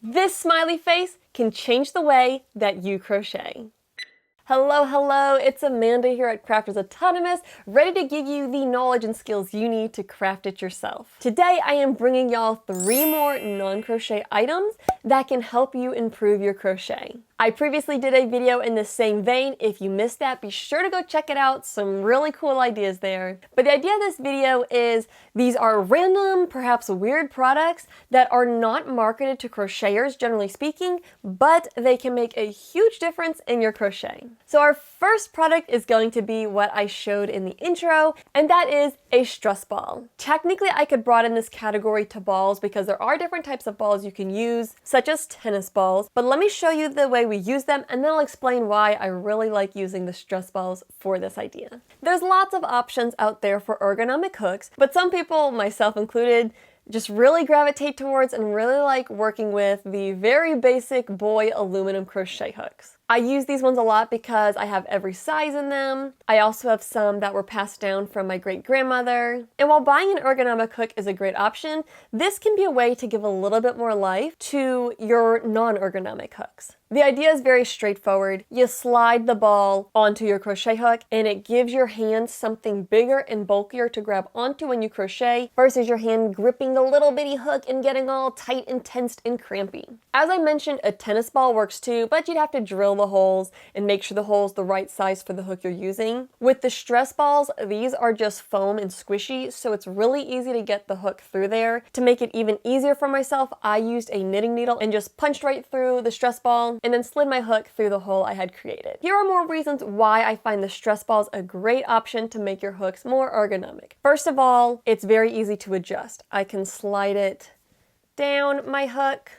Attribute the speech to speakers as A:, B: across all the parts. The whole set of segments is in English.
A: This smiley face can change the way that you crochet. Hello, hello, it's Amanda here at Crafters Autonomous, ready to give you the knowledge and skills you need to craft it yourself. Today I am bringing y'all 3 more non-crochet items that can help you improve your crochet. I previously did a video in the same vein. If you missed that, be sure to go check it out. Some really cool ideas there. But the idea of this video is these are random, perhaps weird products that are not marketed to crocheters, generally speaking, but they can make a huge difference in your crochet. So our first product is going to be what I showed in the intro, and that is a stress ball. Technically, I could broaden this category to balls because there are different types of balls you can use, such as tennis balls, but let me show you the way we use them, and then I'll explain why I really like using the stress balls for this idea. There's lots of options out there for ergonomic hooks, but some people, myself included, just really gravitate towards and really like working with the very basic boy aluminum crochet hooks. I use these ones a lot because I have every size in them. I also have some that were passed down from my great-grandmother. And while buying an ergonomic hook is a great option, this can be a way to give a little bit more life to your non-ergonomic hooks. The idea is very straightforward. You slide the ball onto your crochet hook and it gives your hand something bigger and bulkier to grab onto when you crochet versus your hand gripping the little bitty hook and getting all tight and tensed and crampy. As I mentioned, a tennis ball works too, but you'd have to drill the holes and make sure the hole's the right size for the hook you're using. With the stress balls, these are just foam and squishy, so it's really easy to get the hook through there. To make it even easier for myself, I used a knitting needle and just punched right through the stress ball and then slid my hook through the hole I had created. Here are more reasons why I find the stress balls a great option to make your hooks more ergonomic. First of all, it's very easy to adjust. I can slide it down my hook.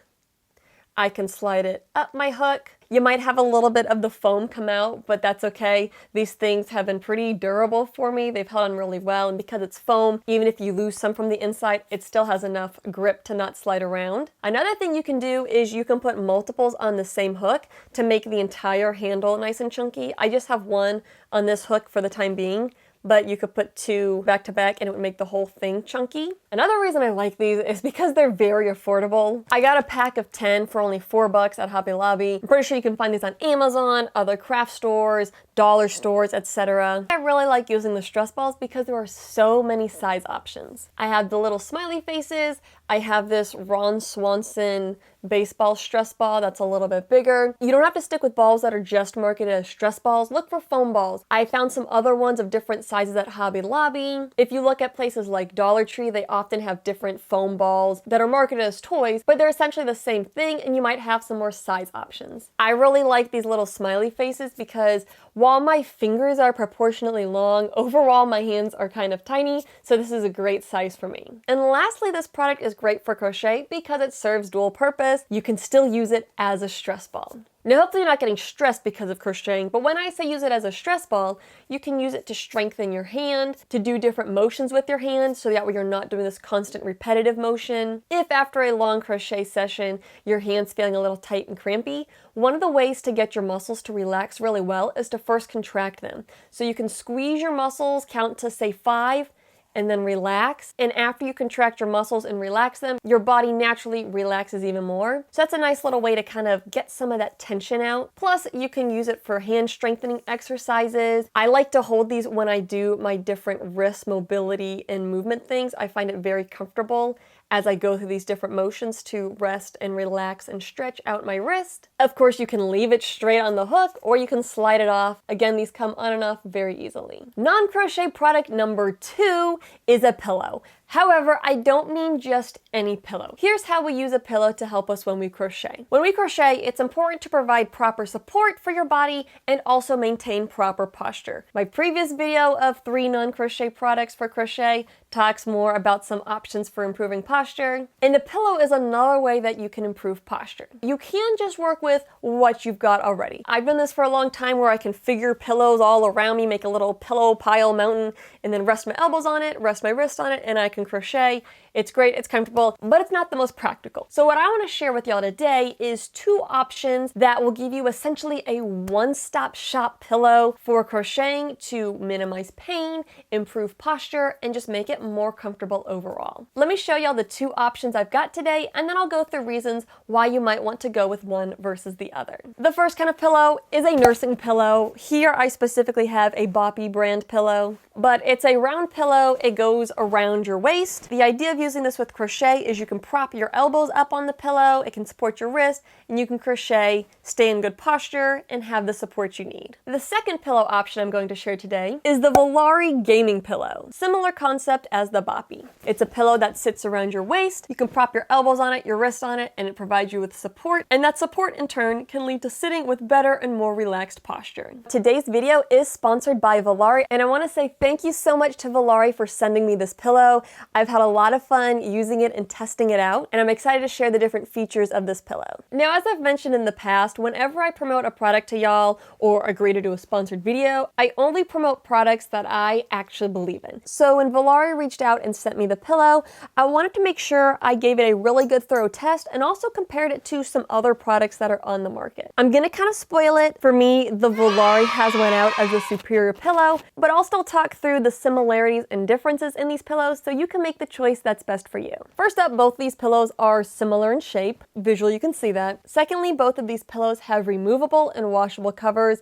A: I can slide it up my hook. You might have a little bit of the foam come out, but that's okay. These things have been pretty durable for me. They've held on really well, and because it's foam, even if you lose some from the inside, it still has enough grip to not slide around. Another thing you can do is you can put multiples on the same hook to make the entire handle nice and chunky. I just have one on this hook for the time being, but you could put 2 back to back and it would make the whole thing chunky. Another reason I like these is because they're very affordable. I got a pack of 10 for only $4 at Hobby Lobby. I'm pretty sure you can find these on Amazon, other craft stores, dollar stores, etc. I really like using the stress balls because there are so many size options. I have the little smiley faces. I have this Ron Swanson baseball stress ball that's a little bit bigger. You don't have to stick with balls that are just marketed as stress balls. Look for foam balls. I found some other ones of different sizes at Hobby Lobby. If you look at places like Dollar Tree, they often have different foam balls that are marketed as toys, but they're essentially the same thing and you might have some more size options. I really like these little smiley faces because while my fingers are proportionately long, overall my hands are kind of tiny, so this is a great size for me. And lastly, this product is great for crochet because it serves dual purpose. You can still use it as a stress ball. Now, hopefully you're not getting stressed because of crocheting, but when I say use it as a stress ball, you can use it to strengthen your hand, to do different motions with your hand, so that way you're not doing this constant repetitive motion. If after a long crochet session, your hand's feeling a little tight and crampy, one of the ways to get your muscles to relax really well is to first contract them. So you can squeeze your muscles, count to say 5, and then relax. And after you contract your muscles and relax them, your body naturally relaxes even more. So that's a nice little way to kind of get some of that tension out. Plus, you can use it for hand strengthening exercises. I like to hold these when I do my different wrist mobility and movement things. I find it very comfortable as I go through these different motions to rest and relax and stretch out my wrist. Of course, you can leave it straight on the hook or you can slide it off. Again, these come on and off very easily. Non-crochet product number 2 is a pillow. However, I don't mean just any pillow. Here's how we use a pillow to help us when we crochet. When we crochet, it's important to provide proper support for your body and also maintain proper posture. My previous video of 3 non-crochet products for crochet talks more about some options for improving posture, and the pillow is another way that you can improve posture. You can just work with what you've got already. I've done this for a long time where I can figure pillows all around me, make a little pillow pile mountain, and then rest my elbows on it, rest my wrist on it, and I can crochet, It's great, it's comfortable, but it's not the most practical. So what I want to share with y'all today is 2 options that will give you essentially a one-stop shop pillow for crocheting to minimize pain, improve posture, and just make it more comfortable overall. Let me show y'all the 2 options I've got today, and then I'll go through reasons why you might want to go with one versus the other. The first kind of pillow is a nursing pillow. Here I specifically have a Boppy brand pillow, but it's a round pillow. It goes around your waist. The idea of using this with crochet is you can prop your elbows up on the pillow, it can support your wrist, and you can crochet, stay in good posture, and have the support you need. The second pillow option I'm going to share today is the Valari gaming pillow. Similar concept as the Boppy. It's a pillow that sits around your waist. You can prop your elbows on it, your wrist on it, and it provides you with support, and that support in turn can lead to sitting with better and more relaxed posture. Today's video is sponsored by Valari, and I want to say thank you so much to Valari for sending me this pillow. I've had a lot of fun using it and testing it out, and I'm excited to share the different features of this pillow. Now, as I've mentioned in the past, whenever I promote a product to y'all or agree to do a sponsored video, I only promote products that I actually believe in. So when Valari reached out and sent me the pillow, I wanted to make sure I gave it a really good thorough test and also compared it to some other products that are on the market. I'm gonna kind of spoil it. For me, the Valari has went out as a superior pillow, but I'll still talk through the similarities and differences in these pillows so you can make the choice that's best for you. First up, both these pillows are similar in shape. Visually, you can see that. Secondly, both of these pillows have removable and washable covers.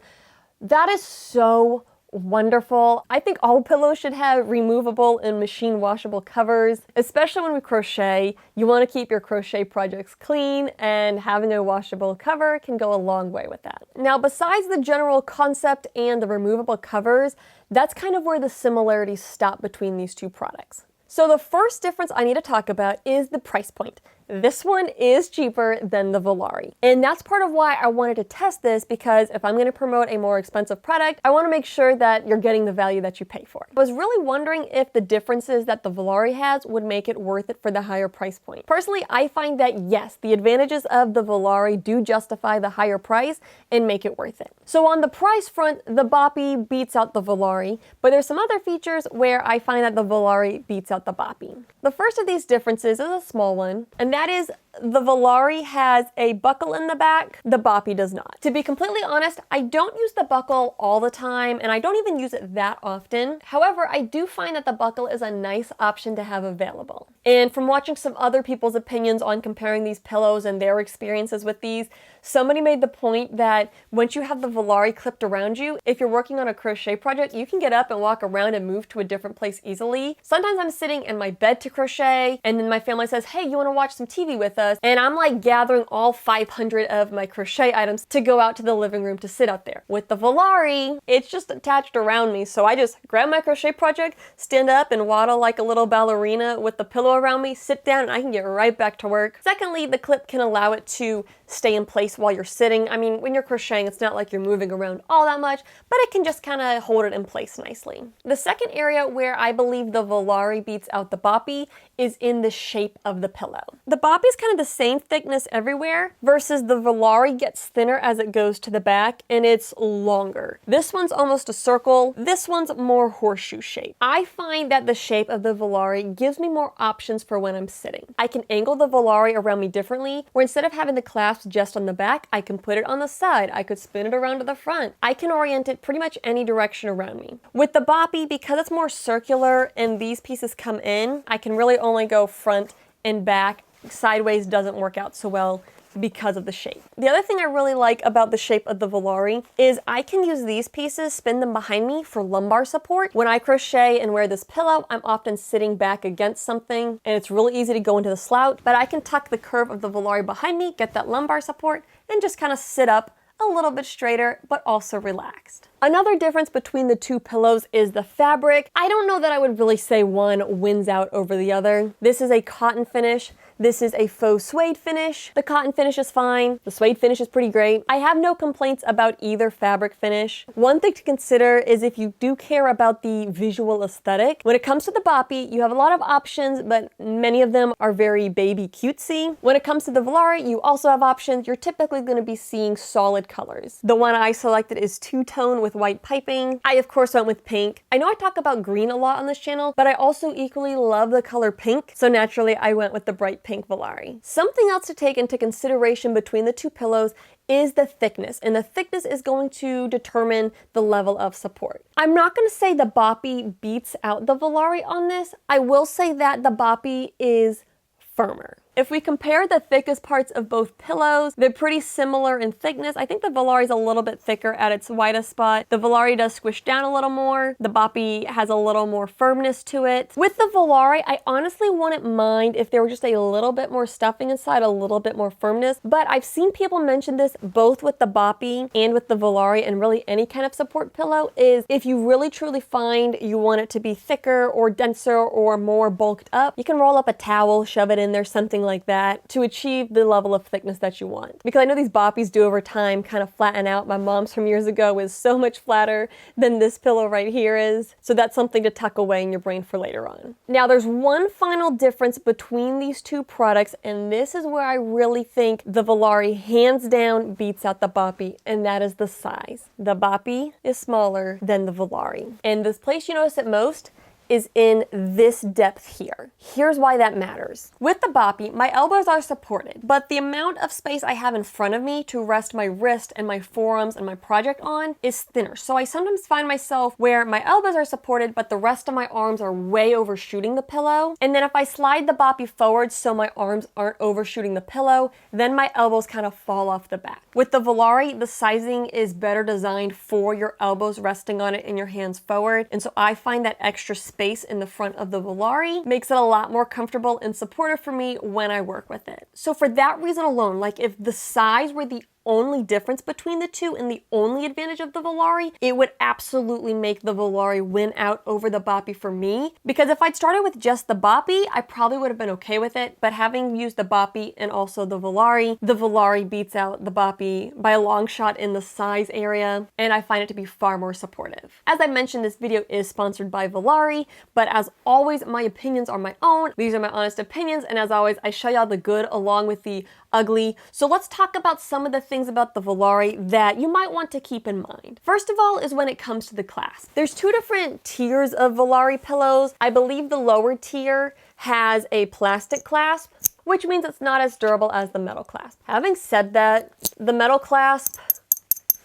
A: That is so wonderful. I think all pillows should have removable and machine washable covers, especially when we crochet. You want to keep your crochet projects clean, and having a washable cover can go a long way with that. Now, besides the general concept and the removable covers, that's kind of where the similarities stop between these 2 products. So the first difference I need to talk about is the price point. This one is cheaper than the Valari. And that's part of why I wanted to test this, because if I'm going to promote a more expensive product, I want to make sure that you're getting the value that you pay for. I was really wondering if the differences that the Valari has would make it worth it for the higher price point. Personally, I find that yes, the advantages of the Valari do justify the higher price and make it worth it. So on the price front, the Boppy beats out the Valari, but there's some other features where I find that the Valari beats out the Boppy. The first of these differences is a small one, and that is the Valari has a buckle in the back, the Boppy does not. To be completely honest, I don't use the buckle all the time, and I don't even use it that often. However, I do find that the buckle is a nice option to have available. And from watching some other people's opinions on comparing these pillows and their experiences with these, somebody made the point that once you have the Valari clipped around you, if you're working on a crochet project, you can get up and walk around and move to a different place easily. Sometimes I'm sitting in my bed to crochet, and then my family says, hey, you want to watch some TV with us? And I'm like gathering all 500 of my crochet items to go out to the living room to sit out there. With the Valari, it's just attached around me, so I just grab my crochet project, stand up and waddle like a little ballerina with the pillow around me, sit down, and I can get right back to work. Secondly, the clip can allow it to stay in place while you're sitting. I mean, when you're crocheting, it's not like you're moving around all that much, but it can just kind of hold it in place nicely. The second area where I believe the Valari beats out the Boppy is in the shape of the pillow. The Boppy is kind of the same thickness everywhere, versus the Valari gets thinner as it goes to the back, and it's longer. This one's almost a circle. This one's more horseshoe shape. I find that the shape of the Valari gives me more options for when I'm sitting. I can angle the Valari around me differently, where instead of having the clasp just on the back, I can put it on the side. I could spin it around to the front. I can orient it pretty much any direction around me. With the Boppy, because it's more circular and these pieces come in, I can really only go front and back. Sideways doesn't work out so well because of the shape. The other thing I really like about the shape of the Valari is I can use these pieces, spin them behind me for lumbar support. When I crochet and wear this pillow, I'm often sitting back against something, and it's really easy to go into the slouch, but I can tuck the curve of the Valari behind me, get that lumbar support, and just kind of sit up a little bit straighter, but also relaxed. Another difference between the 2 pillows is the fabric. I don't know that I would really say one wins out over the other. This is a cotton finish. This is a faux suede finish. The cotton finish is fine. The suede finish is pretty great. I have no complaints about either fabric finish. One thing to consider is if you do care about the visual aesthetic, when it comes to the boppy, you have a lot of options, but many of them are very baby cutesy. When it comes to the Valari, you also have options. You're typically going to be seeing solid colors. The one I selected is two-tone with white piping. I, of course, went with pink. I know I talk about green a lot on this channel, but I also equally love the color pink, so naturally I went with the bright pink Valari. Something else to take into consideration between the two pillows is the thickness, and the thickness is going to determine the level of support. I'm not going to say the boppy beats out the Valari on this. I will say that the boppy is firmer. If we compare the thickest parts of both pillows, they're pretty similar in thickness. I think the Valari is a little bit thicker at its widest spot. The Valari does squish down a little more. The boppy has a little more firmness to it. With the Valari, I honestly wouldn't mind if there were just a little bit more stuffing inside, a little bit more firmness, but I've seen people mention this both with the boppy and with the Valari, and really any kind of support pillow, is if you really truly find you want it to be thicker or denser or more bulked up, you can roll up a towel, shove it in there, something like that, to achieve the level of thickness that you want. Because I know these boppies do over time kind of flatten out. My mom's from years ago is so much flatter than this pillow right here is. So that's something to tuck away in your brain for later on. Now there's one final difference between these two products, and this is where I really think the Valari hands down beats out the boppy, and that is the size. The boppy is smaller than the Valari. And this place you notice it most is in this depth here. Here's why that matters. With the boppy, my elbows are supported, but the amount of space I have in front of me to rest my wrist and my forearms and my project on is thinner. So I sometimes find myself where my elbows are supported, but the rest of my arms are way overshooting the pillow. And then if I slide the boppy forward so my arms aren't overshooting the pillow, then my elbows kind of fall off the back. With the Valari, the sizing is better designed for your elbows resting on it and your hands forward. And so I find that extra space in the front of the Valari makes it a lot more comfortable and supportive for me when I work with it. So for that reason alone, like if the size were the only difference between the two and the only advantage of the Valari, it would absolutely make the Valari win out over the boppy for me. Because if I'd started with just the boppy, I probably would have been okay with it. But having used the boppy and also the Valari beats out the boppy by a long shot in the size area, and I find it to be far more supportive. As I mentioned, this video is sponsored by Valari, but as always, my opinions are my own. These are my honest opinions, and as always, I show y'all the good along with the ugly. So let's talk about some of the things about the Valari that you might want to keep in mind. First of all is when it comes to the clasp. There's two different tiers of Valari pillows. I believe the lower tier has a plastic clasp, which means it's not as durable as the metal clasp. Having said that, the metal clasp,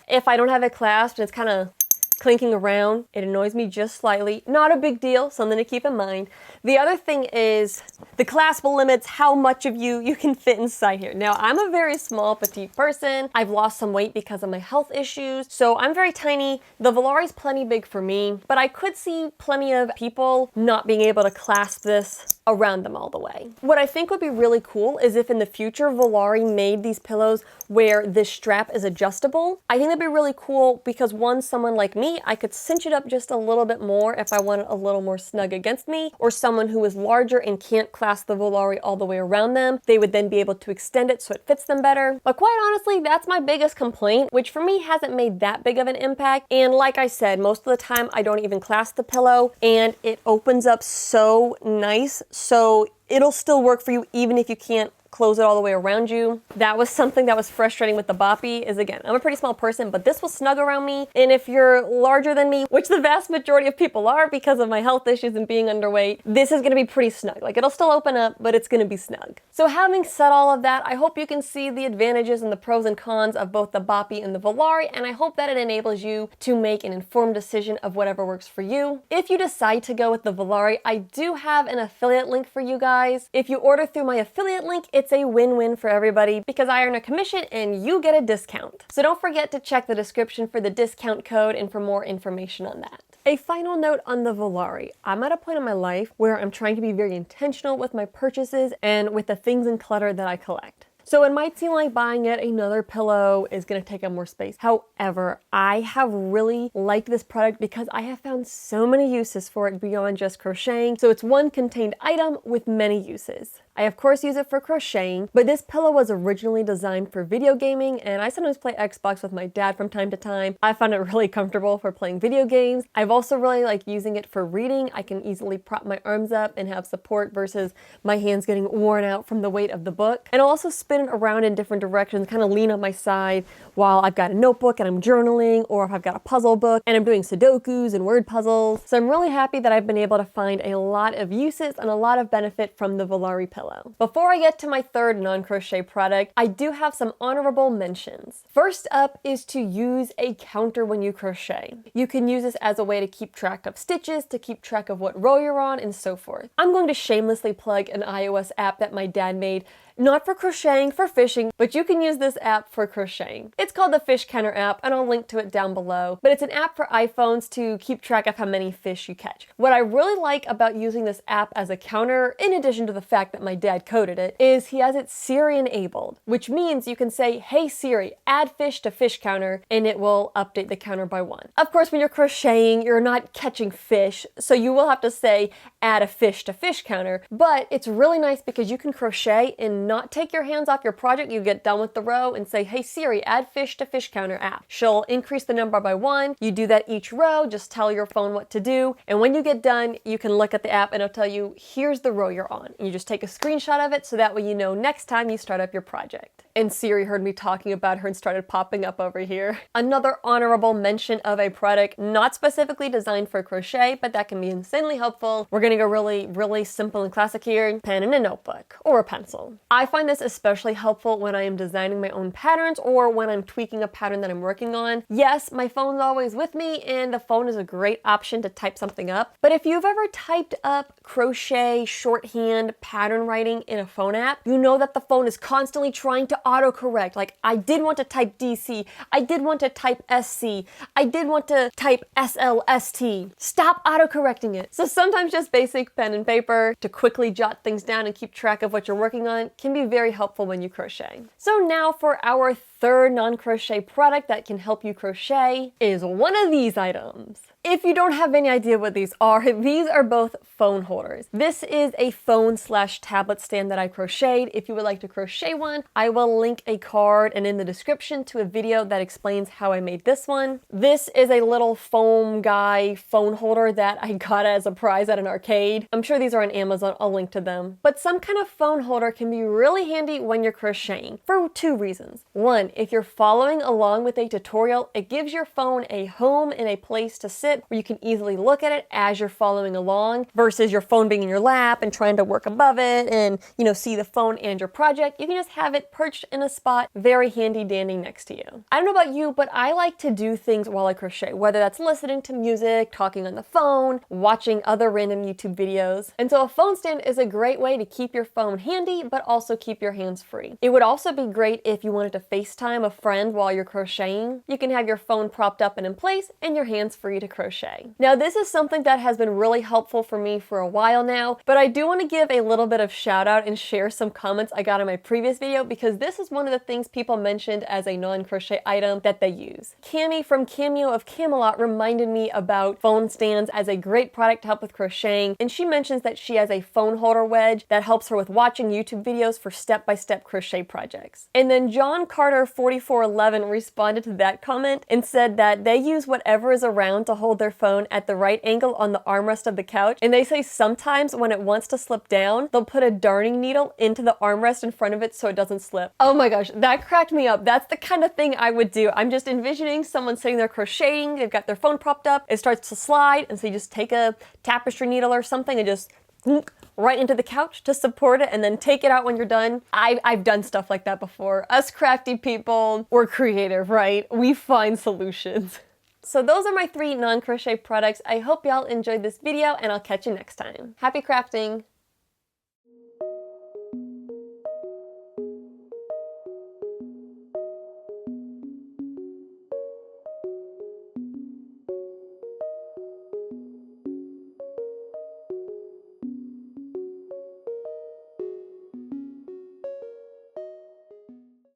A: if I don't have it clasped and it's kind of clinking around, it annoys me just slightly. Not a big deal, something to keep in mind. The other thing is the clasp limits how much of you can fit inside here. Now, I'm a very small, petite person. I've lost some weight because of my health issues, so I'm very tiny. The Valari's plenty big for me, but I could see plenty of people not being able to clasp this around them all the way. What I think would be really cool is if in the future Valari made these pillows where this strap is adjustable. I think that'd be really cool because someone like me, I could cinch it up just a little bit more if I wanted a little more snug against me, or someone who is larger and can't clasp the Valari all the way around them, they would then be able to extend it so it fits them better. But quite honestly, that's my biggest complaint, which for me hasn't made that big of an impact. And like I said, most of the time I don't even clasp the pillow and it opens up so nice. So it'll still work for you even if you can't close it all the way around you. That was something that was frustrating with the boppy is, again, I'm a pretty small person, but this will snug around me. And if you're larger than me, which the vast majority of people are because of my health issues and being underweight, this is gonna be pretty snug. Like, it'll still open up, but it's gonna be snug. So having said all of that, I hope you can see the advantages and the pros and cons of both the boppy and the Valari, and I hope that it enables you to make an informed decision of whatever works for you. If you decide to go with the Valari, I do have an affiliate link for you guys. If you order through my affiliate link, it's a win-win for everybody because I earn a commission and you get a discount. So don't forget to check the description for the discount code and for more information on that. A final note on the Valari. I'm at a point in my life where I'm trying to be very intentional with my purchases and with the things and clutter that I collect. So it might seem like buying yet another pillow is going to take up more space. However, I have really liked this product because I have found so many uses for it beyond just crocheting. So it's one contained item with many uses. I of course use it for crocheting, but this pillow was originally designed for video gaming, and I sometimes play Xbox with my dad from time to time. I found it really comfortable for playing video games. I've also really liked using it for reading. I can easily prop my arms up and have support versus my hands getting worn out from the weight of the book. And I'll also spin it around in different directions, kind of lean on my side while I've got a notebook and I'm journaling, or if I've got a puzzle book and I'm doing Sudokus and word puzzles. So I'm really happy that I've been able to find a lot of uses and a lot of benefit from the Valari pillow. Before I get to my third non-crochet product, I do have some honorable mentions. First up is to use a counter when you crochet. You can use this as a way to keep track of stitches, to keep track of what row you're on, and so forth. I'm going to shamelessly plug an iOS app that my dad made, not for crocheting, for fishing, but you can use this app for crocheting. It's called the Fish Counter app, and I'll link to it down below, but it's an app for iPhones to keep track of how many fish you catch. What I really like about using this app as a counter, in addition to the fact that my dad coded it, is he has it Siri enabled, which means you can say, "Hey Siri, add fish to fish counter," and it will update the counter by 1. Of course, when you're crocheting, you're not catching fish, so you will have to say, "Add a fish to fish counter," but it's really nice because you can crochet and not take your hands off your project. You get done with the row and say, "Hey Siri, add fish to fish counter app." She'll increase the number by 1. You do that each row, just tell your phone what to do. And when you get done, you can look at the app and it'll tell you, here's the row you're on. And you just take a screenshot of it so that way you know next time you start up your project. And Siri heard me talking about her and started popping up over here. Another honorable mention of a product not specifically designed for crochet, but that can be insanely helpful. We're gonna go really simple and classic here. Pen and a notebook or a pencil. I find this especially helpful when I am designing my own patterns or when I'm tweaking a pattern that I'm working on. Yes, my phone's always with me and the phone is a great option to type something up. But if you've ever typed up crochet, shorthand, pattern writing in a phone app, you know that the phone is constantly trying to autocorrect. Like, I did want to type DC, I did want to type SC, I did want to type SLST. Stop autocorrecting it. So sometimes just basic pen and paper to quickly jot things down and keep track of what you're working on can be very helpful when you crochet. So now for our third non-crochet product that can help you crochet is one of these items. If you don't have any idea what these are both phone holders. This is a phone/tablet stand that I crocheted. If you would like to crochet one, I will link a card and in the description to a video that explains how I made this one. This is a little foam guy phone holder that I got as a prize at an arcade. I'm sure these are on Amazon, I'll link to them. But some kind of phone holder can be really handy when you're crocheting for 2 reasons. One, if you're following along with a tutorial, it gives your phone a home and a place to sit where you can easily look at it as you're following along versus your phone being in your lap and trying to work above it and, see the phone and your project. You can just have it perched in a spot very handy dandy next to you. I don't know about you, but I like to do things while I crochet, whether that's listening to music, talking on the phone, watching other random YouTube videos. And so a phone stand is a great way to keep your phone handy, but also keep your hands free. It would also be great if you wanted to FaceTime a friend while you're crocheting. You can have your phone propped up and in place and your hands free to crochet. Now, this is something that has been really helpful for me for a while now, but I do want to give a little bit of shout out and share some comments I got in my previous video because this is one of the things people mentioned as a non-crochet item that they use. Cami from Cameo of Camelot reminded me about phone stands as a great product to help with crocheting, and she mentions that she has a phone holder wedge that helps her with watching YouTube videos for step-by-step crochet projects. And then John Carter 4411 responded to that comment and said that they use whatever is around to hold their phone at the right angle on the armrest of the couch, and they say sometimes when it wants to slip down, they'll put a darning needle into the armrest in front of it so it doesn't slip. Oh my gosh, that cracked me up. That's the kind of thing I would do. I'm just envisioning someone sitting there crocheting, they've got their phone propped up, it starts to slide, and so you just take a tapestry needle or something and just right into the couch to support it and then take it out when you're done. I've done stuff like that before. Us crafty people, we're creative, right? We find solutions. So those are my 3 non-crochet products. I hope y'all enjoyed this video and I'll catch you next time. Happy crafting!